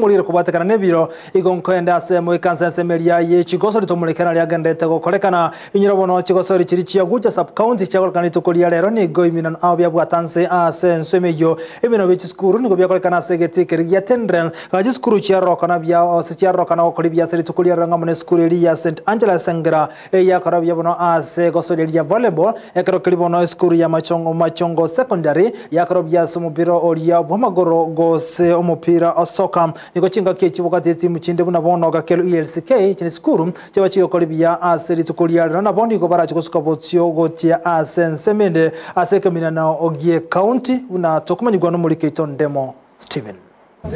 muliro kubatekana nebiro igonkwenda semo ikansa semeria ye chigosori tomulekana lyagendete gokorekana inyorobono chigosori chiri chiaguja sub county chakolekana itukulia lero ni goimina abya bwatanse asenso emeyo ebino bichi skuru nigo byakolekana segetike ya tendren gaji skuru chiarokana bya ose chiarokana okoli bya seri tukulia ranga mone skuru ya St Angela Sengera ya karabya bono ase gosori ya volleyball ekero kilibono skuru ya machongo secondary ya karabya somubiro olia bomagoro gose omupira osoka niko chinga kechibuka timu chinde buna bono gakelo ELCK chini skuru chaba chiyo kolibya ase litukulia rana bondi ko bara chikosuka botio gotia asensemende asekemina na ogie county una tokumanyigwa no muri Keiton demo Steven.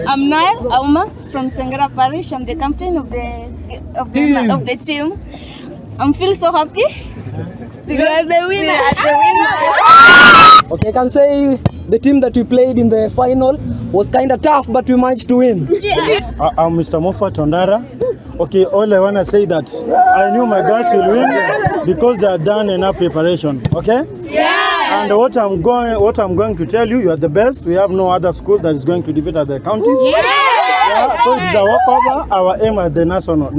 I'm Nael Auma from Sengera Parish. I'm the captain of the team. I'm feel so happy. We are the winner. Okay, I can say the team that we played in the final was kind of tough, but we managed to win. Yeah. I'm Mr. Mofa Tondara. Okay, all I want to say that I knew my girls will win because they have done enough preparation. Okay? Yes. And what I'm going to tell you, you are the best. We have no other school that is going to defeat other counties. Yes. Yeah, so it's our cover, our aim at the national.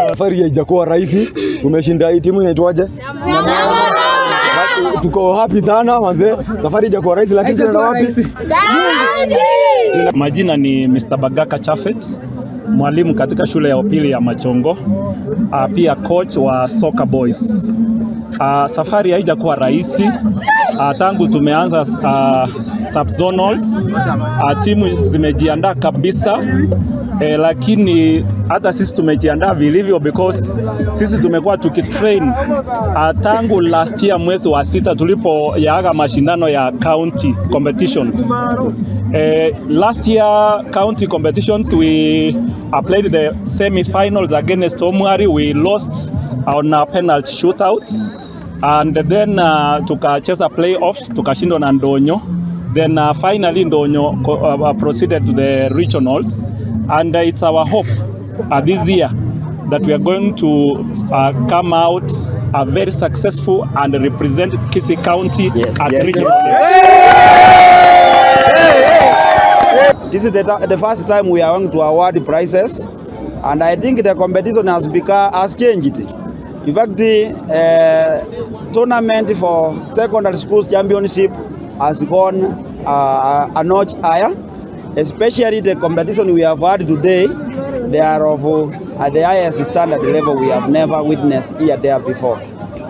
Safari haijakuwa rahisi, tumeshinda hii timu inaitwaje? Tuko happy sana manze. Safari haijakuwa rahisi lakini tunaenda wapi? Majina ni Mr. Bagaka Chafet, mwalimu katika shule ya upili ya Machongo, pia coach wa Soccer Boys. Safari haijakuwa rahisi. Tangu tumeanza subzonals, timu zimejiandaa kabisa. Lakini hata sisi tumejiandaa vilivyo because sisi tumekuwa tukitrain tangu last year mwezi wa 6 tulipoyaaga mashindano ya county competitions. Last year county competitions we played the semi-finals against Omwari. We lost on a penalty shootout and then tukacheza playoffs tukashindwa na Ndonyo. Then finally Ndonyo proceeded to the regionals. And it's our hope this year that we are going to come out very successful and represent Kisii County at regional level. This is the first time we are going to award prizes, and I think the competition has changed. In fact, the tournament for secondary schools championship has gone a notch higher. Especially the competition we have had today, they are of at the highest standard level we have never witnessed here there before.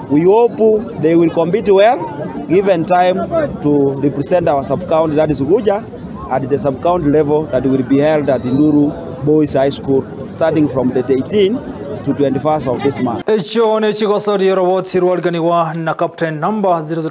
We hope they will compete well, given time to represent our sub-county, that is Uguja, at the sub-county level that will be held at Induru Boys High School, starting from the 18th to 21st of this month. Echo ne chigosori robot sirwalganiwa na captain number 00